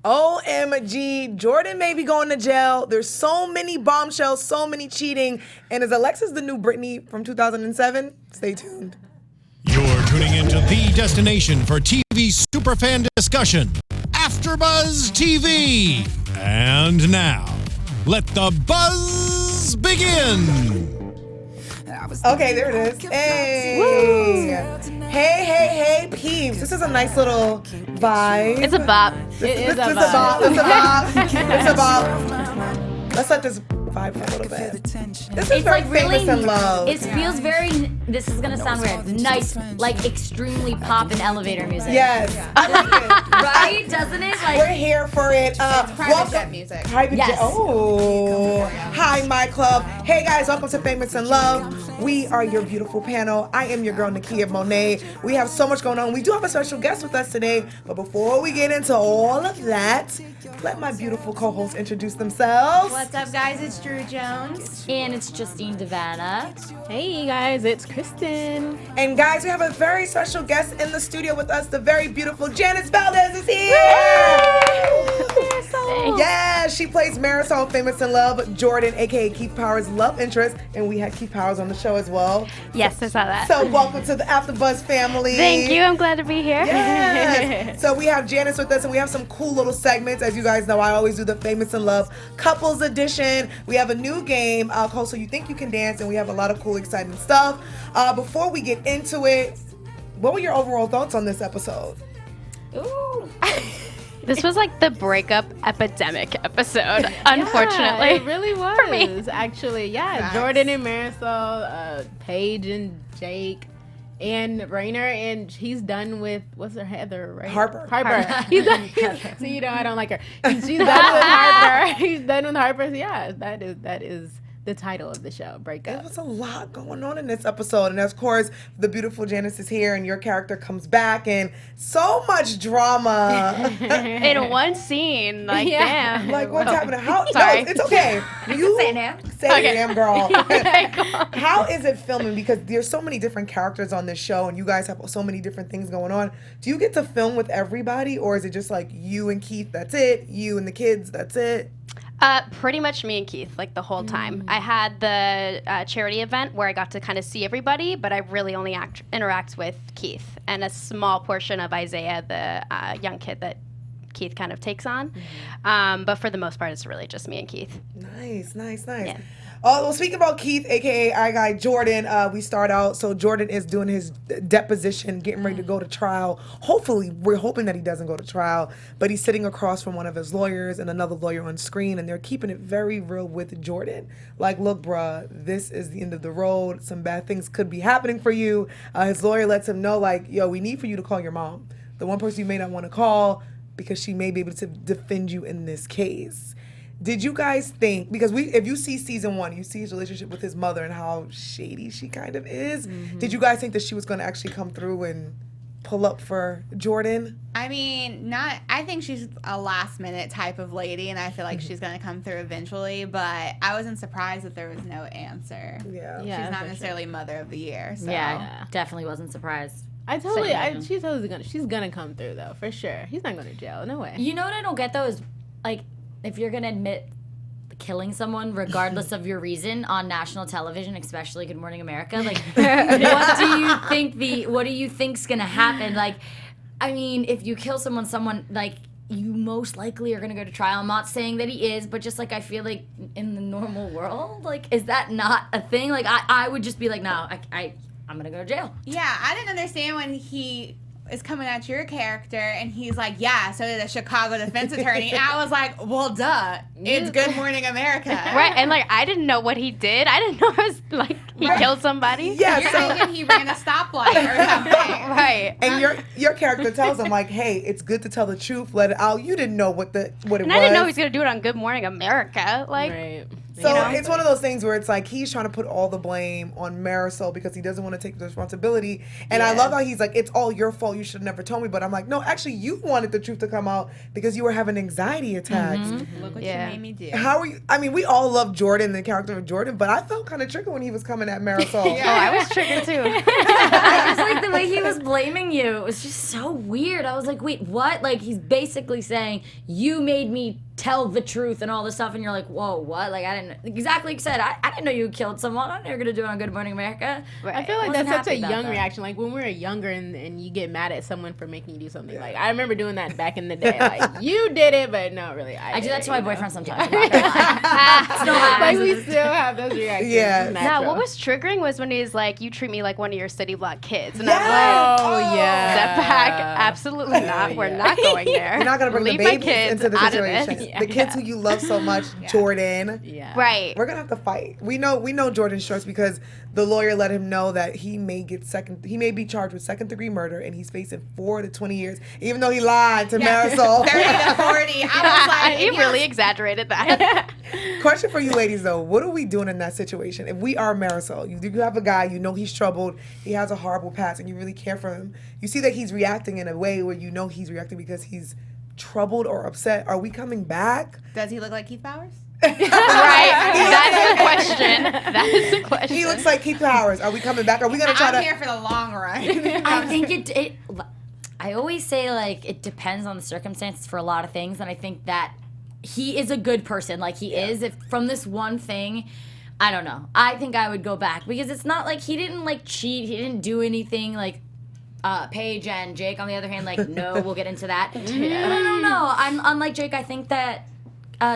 OMG, Jordan may be going to jail. There's so many bombshells, so many cheating. And is Alexis the new Britney from 2007? Stay tuned. You're tuning into the destination for TV superfan discussion, AFTERBUZZ TV. And now, let the buzz begin. Okay, there it is. Hey. Woo. Hey, peeps. This is a nice little vibe. It's a bop. It's a bop. It's a bop. Let's let this vibe for a little bit. This is very famous and loved. It feels very, this is going to sound weird, nice, like extremely pop and elevator music. Yes. I like it. Right? Doesn't it? Like, we're here for it. Private jet music. Private jet. Oh. Hi, my club. Hey, guys. Welcome to Famous in Love. We are your beautiful panel. I am your girl, Nakia Monet. We have so much going on. We do have a special guest with us today. But before we get into all of that, let my beautiful co-hosts introduce themselves. What's up, guys? It's Drew Jones. And it's Justine DiVanna. Hey guys, it's Kristen. And guys, we have a very special guest in the studio with us. The very beautiful Janis Valdez is here. Yeah, she plays Marisol, Famous in Love, Jordan, aka Keith Powers' love interest, and we had Keith Powers on the show as well. Yes, I saw that. So welcome to the AfterBuzz family. Thank you. I'm glad to be here. Yes. So we have Janis with us, and we have some cool little segments. As you guys know, I always do the Famous in Love Couples Edition. We have a new game called So You Think You Can Dance, and we have a lot of cool, exciting stuff. Before we get into it, what were your overall thoughts on this episode? Ooh. This was like the breakup epidemic episode, unfortunately. It really was. For me. Actually, yeah. Facts. Jordan and Marisol, Paige and Jake, and Rainer, and he's done with, what's her Heather, right? Harper. He's done. So you know I don't like her. She's done with Harper. He's done with Harper. So yeah, that is the title of the show, There Breakup. was a lot going on in this episode, and of course, the beautiful Janis is here, and your character comes back, and so much drama. In one scene, like, Yeah. damn. Like, what's happening? How? Sorry. No, it's okay. You say it now. Say it, damn girl. Okay, cool. How is it filming? Because there's so many different characters on this show, and you guys have so many different things going on. Do you get to film with everybody, or is it just like you and Keith, that's it? You and the kids, that's it? Pretty much me and Keith, like the whole time. I had the charity event where I got to kind of see everybody, but I really only interact with Keith and a small portion of Isaiah, the young kid that Keith kind of takes on. But for the most part, it's really just me and Keith. Nice. Yeah. Oh, well, speaking about Keith, aka our guy Jordan, we start out. So Jordan is doing his deposition, getting ready to go to trial. Hopefully, we're hoping that he doesn't go to trial, but he's sitting across from one of his lawyers and another lawyer on screen, and they're keeping it very real with Jordan. Like, look, bruh, this is the end of the road. Some bad things could be happening for you. His lawyer lets him know, like, yo, we need for you to call your mom, the one person you may not want to call, because she may be able to defend you in this case. Did you guys think, because if you see season 1, you see his relationship with his mother and how shady she kind of is. Did you guys think that she was going to actually come through and pull up for Jordan? I mean, I think she's a last minute type of lady, and I feel like she's going to come through eventually, but I wasn't surprised that there was no answer. Yeah. She's not necessarily Mother of the Year. So. Yeah, definitely wasn't surprised. She's gonna come through though, for sure. He's not going to jail, no way. You know what I don't get though is, like, if you're gonna admit killing someone regardless of your reason on national television, especially Good Morning America, like, what do you think's gonna happen? Like, I mean, if you kill someone, like, you most likely are gonna go to trial. I'm not saying that he is, but just like, I feel like in the normal world, like, is that not a thing? Like, I would just be like, no, I'm gonna go to jail. Yeah, I didn't understand when he is coming at your character and he's like, yeah, so did a Chicago defense attorney. And I was like, well, duh. It's Good Morning America. Right, and like, I didn't know what he did. I didn't know it was like he killed somebody. Yeah, You're so, thinking he ran a stoplight or something. Right. and your character tells him, like, hey, it's good to tell the truth, let it out. You didn't know what it was. And I didn't know he was going to do it on Good Morning America. Like, Right. So it's one of those things where it's like he's trying to put all the blame on Marisol because he doesn't want to take the responsibility. And I love how he's like, it's all your fault. You should have never told me. But I'm like, no, actually, you wanted the truth to come out because you were having anxiety attacks. Look what you made me do. How are you? I mean, we all love Jordan, the character of Jordan, but I felt kind of triggered when he was coming at Marisol. Oh, I was triggered too. I was like, the way he was blaming you, it was just so weird. I was like, wait, what? Like, he's basically saying, you made me tell the truth and all this stuff, and you're like, whoa, what? Like, I didn't, exactly like you said, I didn't know you killed someone. I knew you were going to do it on Good Morning America. Right. I feel like Wasn't that's such a happy about young that. reaction. Like when we were younger and you get mad at someone for making you do something. Like I remember doing that back in the day. Like you did it, but no, really, I do did that it, to my you know? boyfriend sometimes. I'm not gonna lie. Still happens. Like we still have those reactions. Yeah. It's Now, natural. what was triggering was when he's like, you treat me like one of your city block kids. And Yes! I'm like, Oh yeah. step back. Absolutely not. We're not going there. You're not going to bring Leave the my babies kids into the out of this. situation. The kids who you love so much, Jordan. Yeah. Right. We're gonna have to fight. We know Jordan's shorts because the lawyer let him know that he may be charged with second-degree murder and he's facing 4 to 20 years, even though he lied to Marisol. 30 to 40. I was like, He really exaggerated that. Question for you ladies though, what are we doing in that situation? If we are Marisol, you have a guy, you know he's troubled, he has a horrible past, and you really care for him. You see that he's reacting in a way where you know he's reacting because he's troubled or upset. Are we coming back? Does he look like Keith Powers? Right. That's the question. That is the question. He looks like Keith Powers. Are we coming back? Are we gonna try I'm to? here for the long run. I think I always say, like, it depends on the circumstances for a lot of things, and I think that he is a good person. Like, he is. If from this one thing, I don't know. I think I would go back because it's not like he didn't, like, cheat. He didn't do anything, like, Paige and Jake, on the other hand, like, no, we'll get into that. But I don't know. Unlike Jake, I think that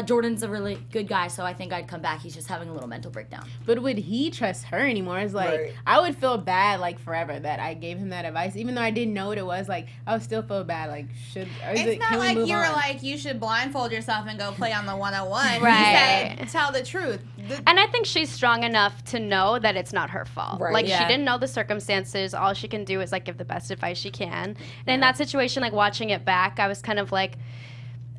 Jordan's a really good guy, so I think I'd come back. He's just having a little mental breakdown. But would he trust her anymore? It's like, Right. I would feel bad, like, forever that I gave him that advice. Even though I didn't know what it was, like, I would still feel bad. Like, It's not like you were like, you should blindfold yourself and go play on the 101. Right. He said, tell the truth. And I think she's strong enough to know that it's not her fault. Right. Like, she Yeah. didn't know the circumstances. All she can do is, like, give the best advice she can. And in that situation, like, watching it back, I was kind of like,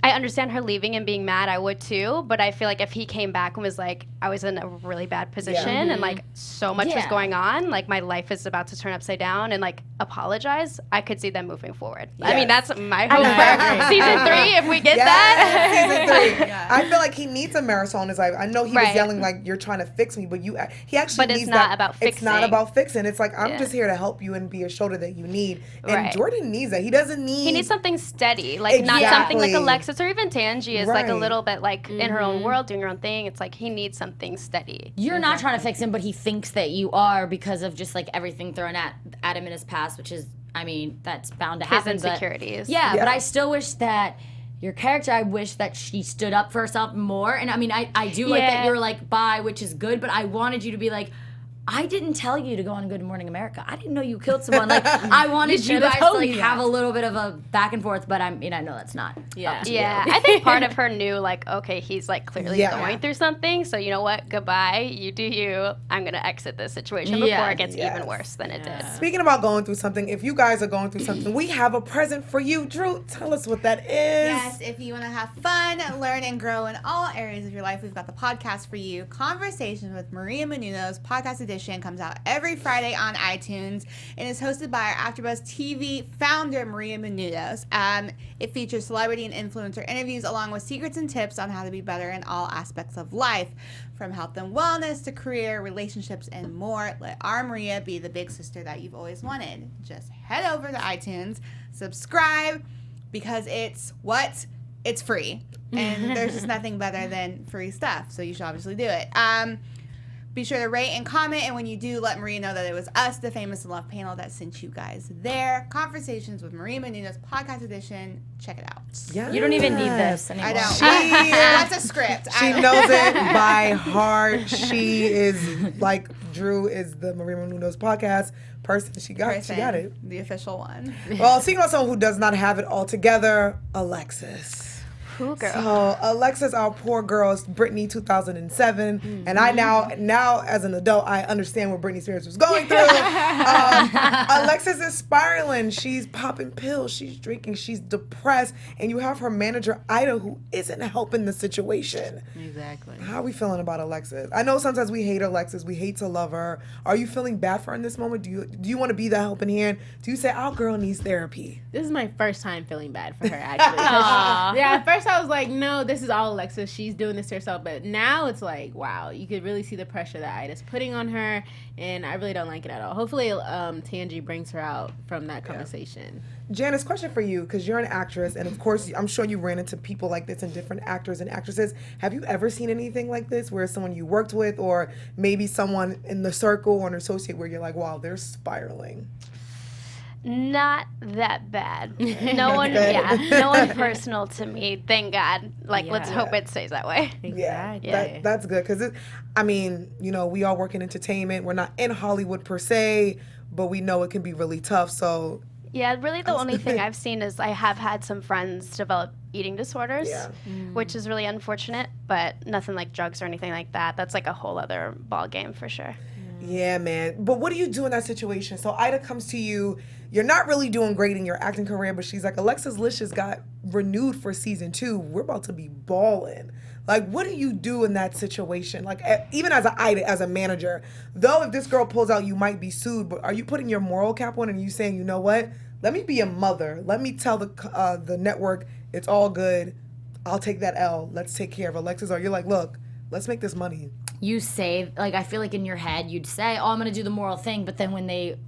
I understand her leaving and being mad. I would too. But I feel like if he came back and was like, I was in a really bad position and, like, so much was Yeah. going on, like, my life is about to turn upside down, and, like, apologize, I could see them moving forward. I mean, that's my hope for season 3 if we get that. Season 3. I feel like he needs a Marisol in his life. I know he was Right. yelling like, you're trying to fix me, but he actually But it's needs not that. about It's not fixing. about fixing. It's like, I'm Yeah. just here to help you and be a shoulder that you need. And Right. Jordan needs that. He doesn't need. He needs something steady, like not something like Exactly. Alexis or even Tangi is like a Right. little bit like in her own world doing her own thing. It's like he needs something steady. You're not trying to fix him, but he thinks that you are because of just like everything thrown at him in his past, which is, I mean, that's bound to His happen. but- insecurities. Yeah, Yeah. but I still wish that your character, I wish that she stood up for herself more. And I mean, I do like that Yeah. you're like, bye, which is good, but I wanted you to be like, I didn't tell you to go on Good Morning America. I didn't know you killed someone. Like, I wanted you should've guys to told like me have that. a little bit of a back and forth, but I mean, I know that's not. Yeah. up to Yeah, you. I think part of her knew like, okay, he's like clearly Yeah. going through something. So you know what? Goodbye. You do you. I'm gonna exit this situation before Yeah. it gets Yes. even worse than it did. Speaking about going through something, if you guys are going through something, we have a present for you. Drew, tell us what that is. Yes, if you want to have fun, learn, and grow in all areas of your life, we've got the podcast for you. Conversations with Maria Menounos, podcast edition, comes out every Friday on iTunes and is hosted by our AfterBuzz TV founder, Maria Menounos. It features celebrity and influencer interviews along with secrets and tips on how to be better in all aspects of life, from health and wellness to career, relationships, and more. Let our Maria be the big sister that you've always wanted. Just head over to iTunes, subscribe, because it's free. And there's just nothing better than free stuff. So you should obviously do it. Be sure to rate and comment. And when you do, let Maria know that it was us, the Famous and Love panel, that sent you guys there. Conversations with Maria Menounos, podcast edition. Check it out. Yes. You don't even need this anymore. I don't. She- That's a script. She knows it by heart. She is like Drew is the Maria Menounos podcast person. She got it. The official one. Well, speaking about someone who does not have it all together, Alexis. Who girl? So Alexis, our poor girl, is Britney 2007, and I now as an adult, I understand what Britney Spears was going through. Alexis is spiraling. She's popping pills. She's drinking. She's depressed, and you have her manager Ida, who isn't helping the situation. Exactly. How are we feeling about Alexis? I know sometimes we hate Alexis. We hate to love her. Are you feeling bad for her in this moment? Do you want to be the helping hand? Do you say our girl needs therapy? This is my first time feeling bad for her, actually. Yeah, at first I was like, no, this is all Alexis. She's doing this to herself. But now it's like, wow, you could really see the pressure that Ida's putting on her, and I really don't like it at all. Hopefully, Tangi brings her out from that conversation. Janice, question for you, because you're an actress, and of course, I'm sure you ran into people like this and different actors and actresses. Have you ever seen anything like this where someone you worked with, or maybe someone in the circle or an associate where you're like, wow, they're spiraling? Not that bad. No one personal to me. Thank God. Let's hope it stays that way. Exactly. Yeah, that's good, because I mean, we all work in entertainment. We're not in Hollywood per se, but we know it can be really tough. So yeah, really the only thing I've seen is I have had some friends develop eating disorders, which is really unfortunate, but nothing like drugs or anything like that. That's like a whole other ball game for sure. Yeah, man. But what do you do in that situation? So Ida comes to you. You're not really doing great in your acting career, but she's like, Alexis Licious got renewed for season 2. We're about to be balling. Like, what do you do in that situation? Like, even as a manager, though, if this girl pulls out, you might be sued. But are you putting your moral cap on and you saying, you know what? Let me be a mother. Let me tell the network it's all good. I'll take that L. Let's take care of Alexis. Or you're like, look, let's make this money. You say, I feel like in your head you'd say, oh, I'm going to do the moral thing. But then when they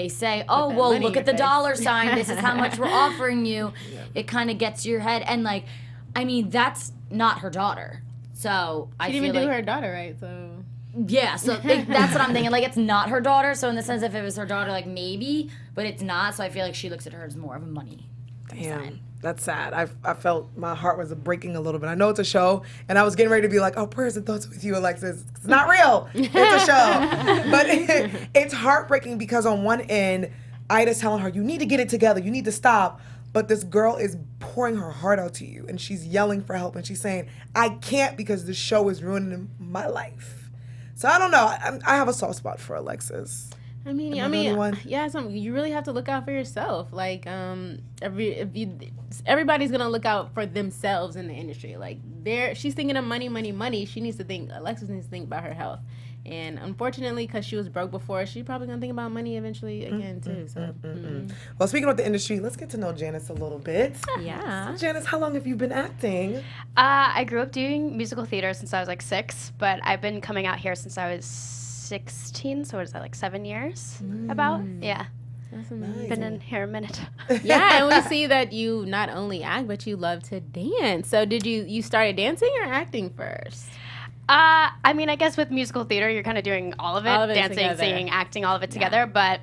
say, oh, well, look at the dollar sign. This is how much we're offering you. It kind of gets to your head. And, I mean, that's not her daughter. So I feel didn't even like do her daughter right, so... Yeah, so that's what I'm thinking. It's not her daughter. So in the sense, if it was her daughter, maybe. But it's not. So I feel like she looks at her as more of a money sign. That's sad. I felt my heart was breaking a little bit. I know it's a show, and I was getting ready to be like, oh, prayers and thoughts with you, Alexis. It's not real. It's a show. But it's heartbreaking because on one end, Ida's telling her, you need to get it together. You need to stop. But this girl is pouring her heart out to you, and she's yelling for help, and she's saying, I can't because the show is ruining my life. So I don't know. I have a soft spot for Alexis. I mean, you really have to look out for yourself. Everybody's gonna look out for themselves in the industry. She's thinking of money. Alexis needs to think about her health. And unfortunately, because she was broke before, she's probably gonna think about money eventually again too. So. Well, speaking about the industry, let's get to know Janice a little bit. Yeah. So Janice, how long have you been acting? I grew up doing musical theater since I was 6, but I've been coming out here since I was 16. So what is that, 7 years? About? Yeah. That's amazing. Been in here a minute. Yeah, and we see that you not only act, but you love to dance. So did you started dancing or acting first? I mean, I guess with musical theater, you're kind of doing all of it dancing, together. Singing, acting, all of it together. But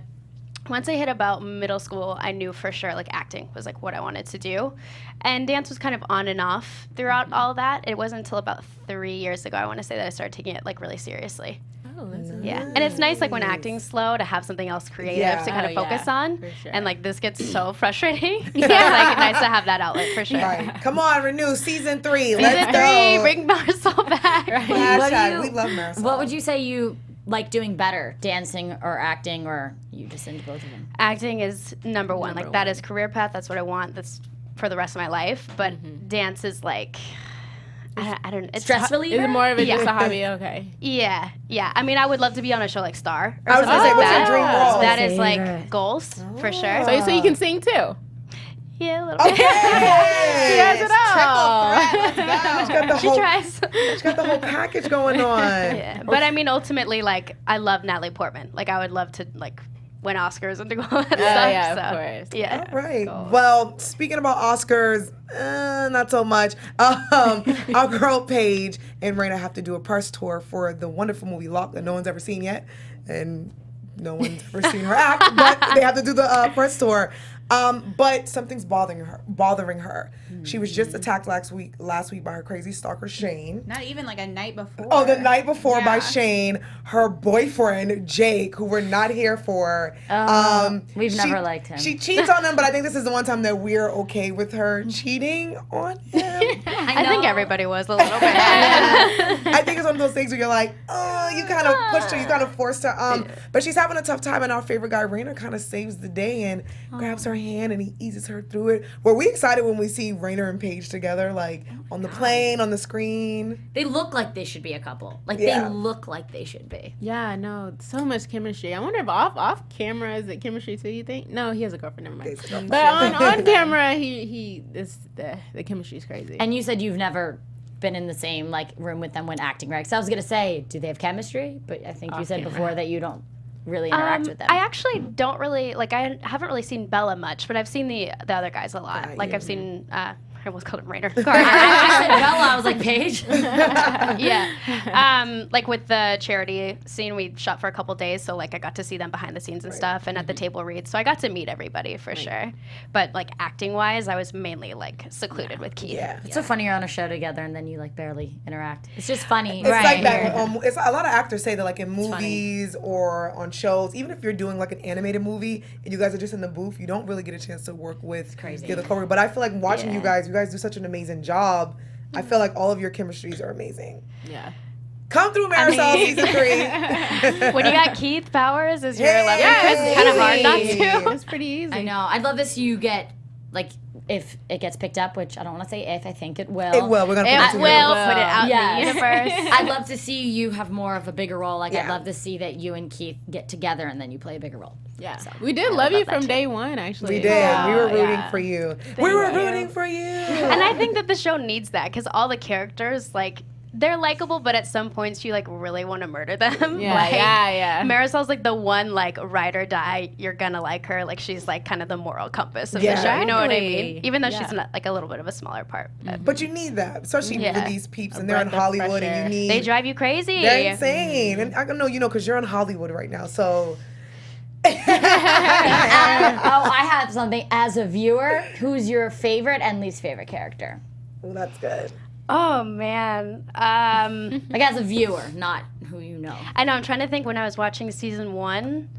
once I hit about middle school, I knew for sure acting was what I wanted to do. And dance was kind of on and off throughout all of that. It wasn't until about 3 years ago, I want to say, that I started taking it really seriously. Oh, that's nice. Yeah, and it's nice when acting's slow to have something else creative to kind of focus on. For sure. And this gets so frustrating. So it's nice to have that outlet for sure. Right. Come on, Renew season 3. Season 3, bring Marisol back. Right. We love Marisol. What would you say you like doing better, dancing or acting, or you just into both of them? Acting is number one. That is career path. That's what I want. That's for the rest of my life. But dance is I don't know. It's stress reliever? Is it more of just a hobby? Okay. Yeah. I mean, I would love to be on a show like Star. Or I was going to say, what's your dream role? That is goals for sure. So you can sing too? Yeah, a little bit. Okay. She has it all. Triple threat. She tries. She's got the whole package going on. Yeah. But I mean, ultimately, I love Natalie Portman. I would love to win Oscars and do all that stuff. Yeah, so, of course. Yeah. All right. Well, speaking about Oscars, not so much. Our girl Paige and Raina have to do a press tour for the wonderful movie Lock that no one's ever seen yet, and no one's ever seen her act, but they have to do the press tour. But something's bothering her. She was just attacked last week by her crazy stalker Shane. Not even like a night before. Oh, the night before by Shane. Her boyfriend Jake, who we're not here for. We've never liked him. She cheats on him, but I think this is the one time that we're okay with her cheating on him. I think everybody was a little bit. I think it's one of those things where you're like, oh, you kind of pushed her, you kind of forced her. But she's having a tough time, and our favorite guy, Rainer, kind of saves the day and grabs her hand and he eases her through it. Were we excited when we see Rainer and Paige together, like on the plane, on the screen? They look like they should be a couple. Like Yeah. they look like they should be. Yeah, no, so much chemistry. I wonder if off camera is it chemistry too? You think? No, he has a girlfriend. Never mind. But on camera, he is the chemistry is crazy. And you said you've never been in the same like room with them when acting, right? So I was gonna say, do they have chemistry? But I think you said before that you don't really interact with them. I actually don't really I haven't really seen Bella much, but I've seen the other guys a lot. Like I've seen I almost called him Rainer. I said Bella. I was like Paige. Yeah. Like with the charity scene, we shot for a couple days, so like I got to see them behind the scenes and stuff, and at the table reads. So I got to meet everybody for sure. But like acting wise, I was mainly like secluded with Keith. Yeah. It's so funny you're on a show together and then you like barely interact. It's just funny. It's like that. It's a lot of actors say that, like in movies or on shows, even if you're doing like an animated movie and you guys are just in the booth, you don't really get a chance to work with the other co-worker. But I feel like watching you guys do such an amazing job. I feel like all of your chemistries are amazing. Yeah. Come through Marisol season 3. When you got Keith Powers as your love interest, it's kind of hard not to. It's pretty easy. I know. I'd love to see you get like if it gets picked up, which I don't want to say if, I think it will. It will. We're gonna It will put it out Yes. in the universe. I'd love to see you have more of a bigger role. Like I'd Yeah. love to see that you and Keith get together and then you play a bigger role. Yeah. So, We did love you from day one, actually. We did. Yeah. We were rooting Yeah. for you. We were rooting for you. And I think that the show needs that because all the characters, like, they're likable, but at some points you like really want to murder them. Yeah, like, yeah. Marisol's like the one like ride or die. You're gonna like her. Like she's like kind of the moral compass of Yeah. the show. You know what I Exactly. mean? Even though she's not, like a little bit of a smaller part. But you need that, especially with these peeps, and they're in breath of Hollywood, fresh and you need. They drive you crazy. They're insane, and I know because you're in Hollywood right now, so. I had something as a viewer. Who's your favorite and least favorite character? Well, that's good. Oh man. Like as a viewer, not who you know. I know. I'm trying to think when I was watching season 1.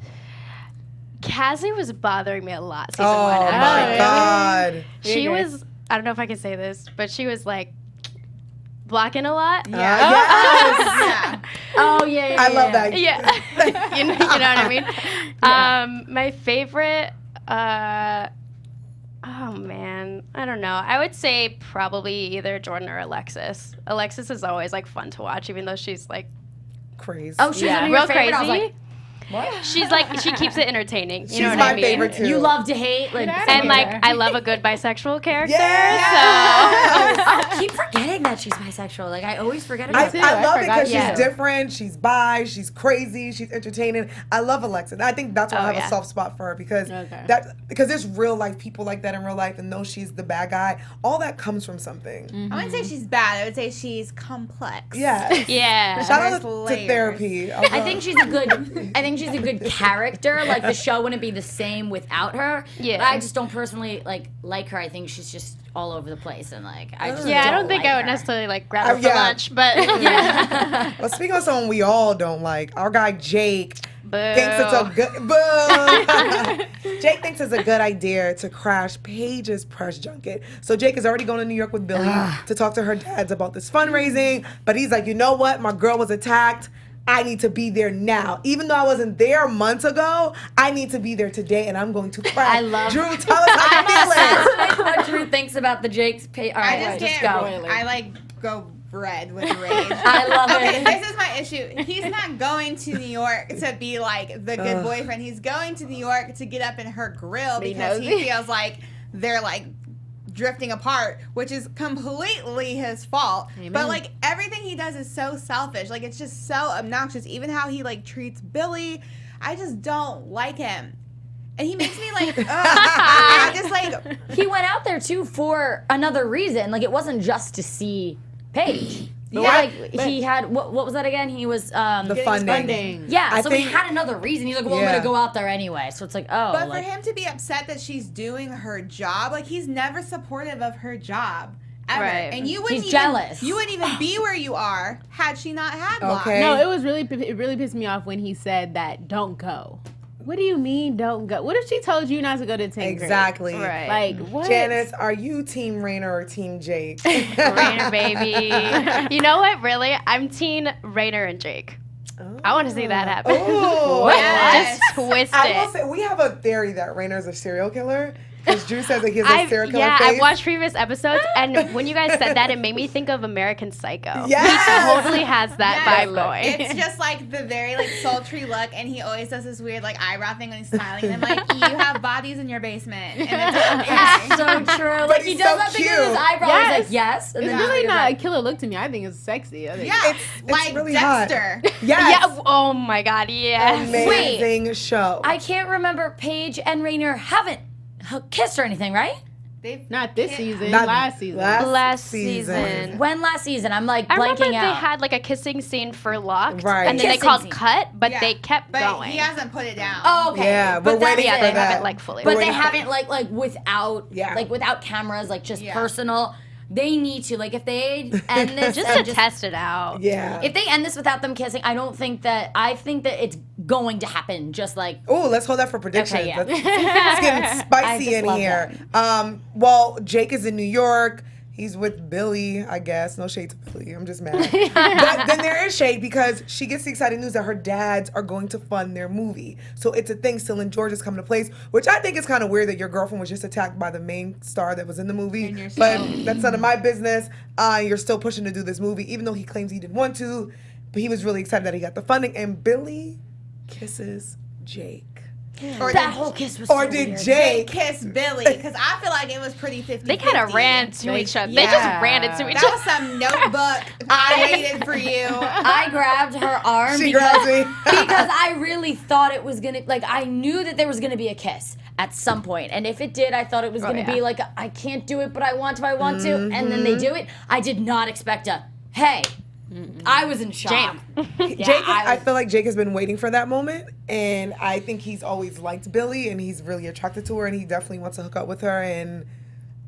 Cassie was bothering me a lot. Season 1. Oh my God. She was. I don't know if I can say this, but she was like blocking a lot. Yes. Yeah. Oh yeah. I love that. Yeah. you know what I mean? My favorite, oh man, I don't know. I would say probably either Jordan or Alexis. Alexis is always like fun to watch, even though she's like Crazy. Oh, she's one of your real favorite. crazy. I was like, what? She's like, she keeps it entertaining. You She's know what my I mean? favorite too. You love to hate, like, And like, I love a good bisexual character. Yeah. I keep forgetting that she's bisexual. Like I always forget about that. I love it because Yeah. she's different. She's bi. She's crazy. She's entertaining. I love Alexa. I think that's why I have a soft spot for her because because there's real life people like that in real life, and though she's the bad guy, all that comes from something. I wouldn't say she's bad. I would say she's complex. Yeah. Yeah. Shout out There's to layers. therapy. I think she's a good. I think she's a good character. Like the show wouldn't be the same without her. Yeah. But I just don't personally like her. I think she's just all over the place and like I just Yeah, I don't think like I would her. necessarily like grab her for yeah. lunch, but yeah. Well, speaking of someone we all don't like, our guy Jake Boo. thinks it's a good boo. Jake thinks it's a good idea to crash Paige's press junket. So Jake is already going to New York with Billy to talk to her dads about this fundraising. But he's like, you know what? My girl was attacked. I need to be there now. Even though I wasn't there months ago, I need to be there today, and I'm going to crash. I love- Drew, tell us how you feeling. That's what Drew thinks about the Jake's pay. All right, I just go. can't. I like go red with rage. I love Okay, it. this is my issue. He's not going to New York to be like the good boyfriend. He's going to New York to get up in her grill because he feels like they're like drifting apart, which is completely his fault. But like everything he does is so selfish. Like it's just so obnoxious. Even how he like treats Billy, I just don't like him. And he makes me like, ugh. I just like. He went out there too for another reason. Like it wasn't just to see Paige. He had what was that again? He was The funding. Yeah, I so think- he had another reason. He's like, well, I'm gonna go out there anyway. So it's like, oh. But like, for him to be upset that she's doing her job, like he's never supportive of her job. Ever. Right. And you wouldn't He's even, jealous. You wouldn't even be where you are had she not had Locke. Okay. No, it really pissed me off when he said that don't go. What do you mean don't go? What if she told you not to go to 10th grade? Exactly. Right. Like, what? Janice, are you Team Rainer or Team Jake? Rainer, baby. You know what? Really, I'm Teen Rainer and Jake. I want to see that happen. Ooh. Yes. Just twist I will it. say, we have a theory that Rainer's a serial killer. Because Drew says that he has a serial killer Yeah, face. I've watched previous episodes, and when you guys said that, it made me think of American Psycho. Yes! He totally has that Yes. vibe going. It's just like the very like sultry look, and he always does this weird like eyebrow thing when he's smiling. And I'm like, you have bodies in your basement, and it's okay. so true. Like he he's does so that thing with cute. his eyebrows. Yes. He's like, yes. And It's then really he's not a like, killer look to me. I think it's sexy. I think Yeah, It's like really hot. Dexter. Yes. Yeah. Oh my God. Yes. Amazing show. I can't remember Paige and Rainer haven't kissed or anything, right? They've not this season. Not last season. Last season. When last season? I'm like I remember blanking they out. had like a kissing scene for Locked, Right. and then they Kissing called scene. cut, but Yeah. they kept but going. he hasn't put it down. Oh, okay. Yeah, but we're waiting yeah, for they that. haven't like fully. But We're they waiting for haven't like without without cameras, like just Yeah. personal. They need to like if they end this just and to test it out. Yeah. If they end this without them kissing, I think that it's going to happen. Just like Oh, let's hold that for predictions. Okay, yeah. It's getting I spicy just in love here. Well, Jake is in New York. He's with Billy, I guess. No shade to Billy. I'm just mad. But then there is shade because she gets the exciting news that her dads are going to fund their movie. So it's a thing still in Georgia's coming to place, which I think is kind of weird that your girlfriend was just attacked by the main star that was in the movie. And you're But still- that's none of my business. You're still pushing to do this movie, even though he claims he didn't want to. But he was really excited that he got the funding. And Billy kisses Jake. Or that did, whole kiss was. Or so did weird. Jake kiss Billy because I feel like it was pretty 50-50. They kind of ran to each other. They Yeah. just ran into each That other. was some notebook. I waited for you. I grabbed her arm She because, grabs me. because I really thought it was gonna I knew that there was gonna be a kiss at some point, and if it did, I thought it was gonna be like I can't do it, but I want to, and then they do it. I did not expect a hey. I was in shock. Jam. Jake, I feel like Jake has been waiting for that moment, and I think he's always liked Billy, and he's really attracted to her, and he definitely wants to hook up with her, and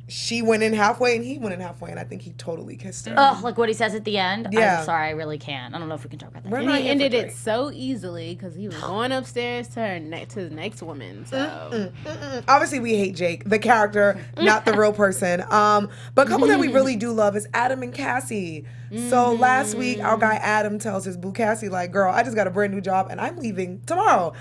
she went in halfway, and he went in halfway, and I think he totally kissed her. Ugh, like what he says at the end. Yeah. I'm sorry, I really can't. I don't know if we can talk about that. We're And not he here for ended it Drake. so easily because he was going upstairs to her to the next woman. So Obviously, we hate Jake, the character, not the real person. But a couple that we really do love is Adam and Cassie. So last week, our guy Adam tells his boo Cassie, like, girl, I just got a brand new job and I'm leaving tomorrow.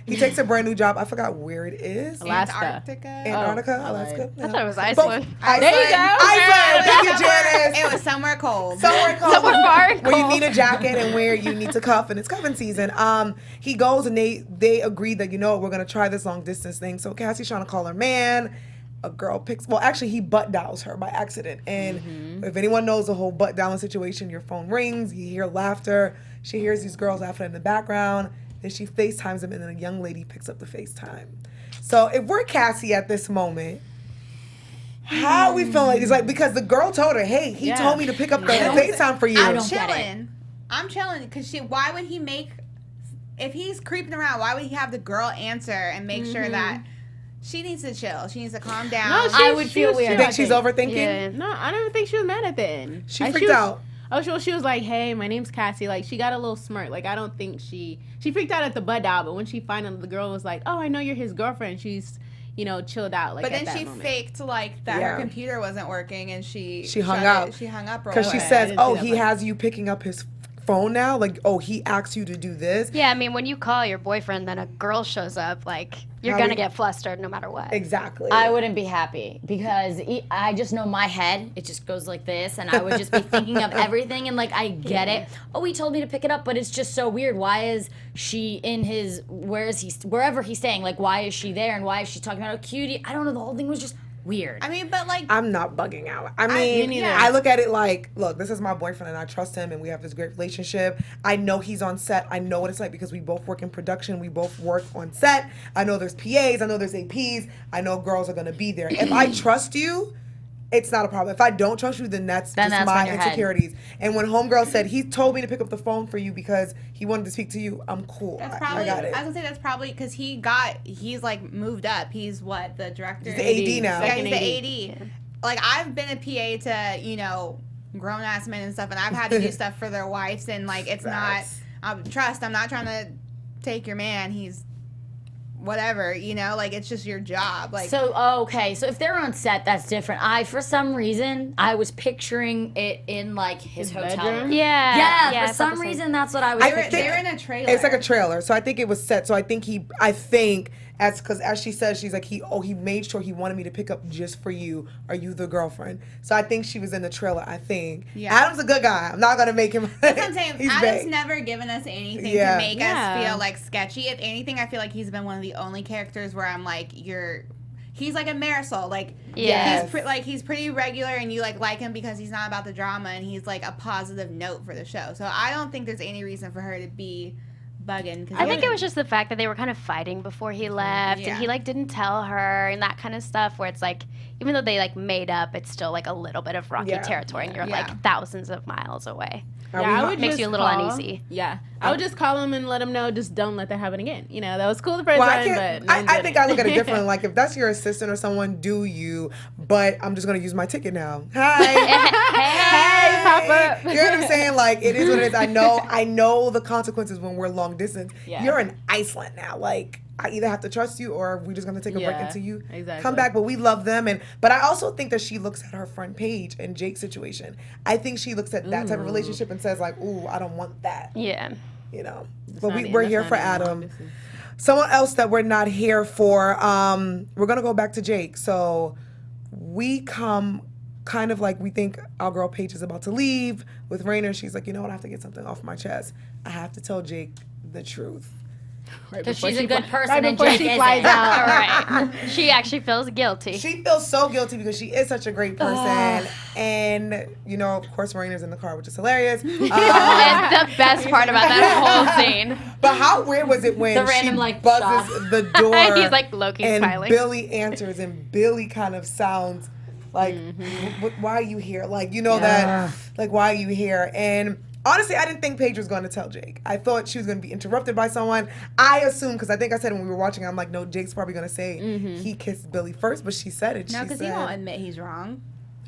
He takes a brand new job. I forgot where it is. Alaska. Antarctica, Alaska. I thought it was But- Iceland. There you go. Iceland. Thank you, Janice. It was somewhere cold. Somewhere cold. Somewhere far and where you cold. need a jacket and where you need to cuff, and it's cuffing season. He goes and they agree that, you know what, we're gonna try this long distance thing. So Cassie's trying to call her man. A girl picks, well, actually he butt dials her by accident. And if anyone knows the whole butt dialing situation, your phone rings, you hear laughter. She hears these girls laughing in the background. Then she FaceTimes him, and then a young lady picks up the FaceTime. So if we're Cassie at this moment, how we feeling? It's like, because the girl told her, hey, he told me to pick up the FaceTime for you. I don't get it. I'm chilling because why would he make, if he's creeping around, why would he have the girl answer and make sure that she needs to chill? She needs to calm down. No, I would feel was weird. You chill, think I she's overthinking? Yeah. No, I don't even think she was mad at the end. She Like, freaked was- out. Oh, she was like, "Hey, my name's Cassie." Like, she got a little smirk. Like, I don't think she freaked out at the butt dial, but when she finally, the girl was like, "Oh, I know you're his girlfriend." She's, chilled out. Like, But at then that she moment. faked like that Yeah. her computer wasn't working and she hung shut up. it. She hung up real Because she quick. I says, didn't see oh, that he part. has you picking up his phone now? Like, oh, he asks you to do this? Yeah, I mean, when you call your boyfriend, then a girl shows up, like, you're How going we- to get flustered no matter what. Exactly. I wouldn't be happy because I just know my head. It just goes like this, and I would just be thinking of everything. And like, I get it. Oh, he told me to pick it up, but it's just so weird. Why is she in his? Wherever he's staying? Like, why is she there? And why is she talking about how cute? I don't know. The whole thing was just weird. I mean, but like, I'm not bugging out. I mean, neither. I look at it like, look, this is my boyfriend and I trust him and we have this great relationship. I know he's on set. I know what it's like because we both work in production. We both work on set. I know there's PAs. I know there's APs. I know girls are going to be there. If I trust you, it's not a problem. If I don't trust you, then that's Then just that's my on your head. insecurities. And when homegirl said he told me to pick up the phone for you because he wanted to speak to you, I'm cool. That's I probably. got I it. was gonna say that's probably because he's like moved up. He's what, the director? He's the AD now. Yeah, Second he's the AD. Like I've been a PA to grown ass men and stuff, and I've had to do stuff for their wives, and like it's Facts. not. Trust. I'm not trying to take your man. He's whatever. Like it's just your job. Like So okay, so if they're on set, that's different. For some reason I was picturing it in like his hotel bedroom? room. Yeah. Yeah, I for thought some the same. reason that's what I was I picturing. they were in a trailer. It's like a trailer, so I think it was set. So I think because as she says, she's like he made sure he wanted me to pick up just for you. Are you the girlfriend? So I think she was in the trailer. I think. Yeah. Adam's a good guy. I'm not gonna make him. That's what I'm saying. He's Adam's big. never given us anything Yeah. to make Yeah. us feel like sketchy. If anything, I feel like he's been one of the only characters where I'm like, he's like a Marisol. Like, Yes. he's pretty regular, and you like him because he's not about the drama, and he's like a positive note for the show. So I don't think there's any reason for her to be bugging. I think it was just the fact that they were kind of fighting before he left, Yeah. and he like didn't tell her and that kind of stuff. Where it's like, even though they like made up, it's still like a little bit of rocky Yeah. territory, and you're Yeah. like thousands of miles away. Are Yeah, we I hot? would Makes just you a little call- uneasy. Yeah, I would just call him and let him know. Just don't let that happen again. That was cool the first Well, time, but I think I look at it differently. Like if that's your assistant or someone, do you? But I'm just gonna use my ticket now. Hi. Hey, pop up. You know what I'm saying? Like it is what it is. I know the consequences when we're long distance. Yeah. You're in Iceland now. Like I either have to trust you or we're just gonna take a break Yeah, until you exactly. come back. But we love them, but I also think that she looks at her friend Paige and Jake's situation. I think she looks at that type of relationship and says like, "Ooh, I don't want that." Yeah. But we're here for Adam. Someone else that we're not here for. We're gonna go back to Jake. So we come kind of like we think our girl Paige is about to leave with Rainer. She's like, you know what? I have to get something off my chest. I have to tell Jake the truth. Because she's a good person right and before Jake she isn't. flies out. Right. She actually feels guilty. She feels so guilty because she is such a great person, and of course, Rainer's in the car, which is hilarious. And the best part about that whole scene. But how weird was it when The she random, like, buzzes shot. the door? He's like low-key and smiling. Billy answers, and Billy kind of sounds like, "Why are you here?" Like that. Like, why are you here? And honestly, I didn't think Paige was going to tell Jake. I thought she was going to be interrupted by someone. I assumed, because I think I said when we were watching, I'm like, no, Jake's probably going to say he kissed Billy first, but she said it. no, She because he said- won't admit he's wrong.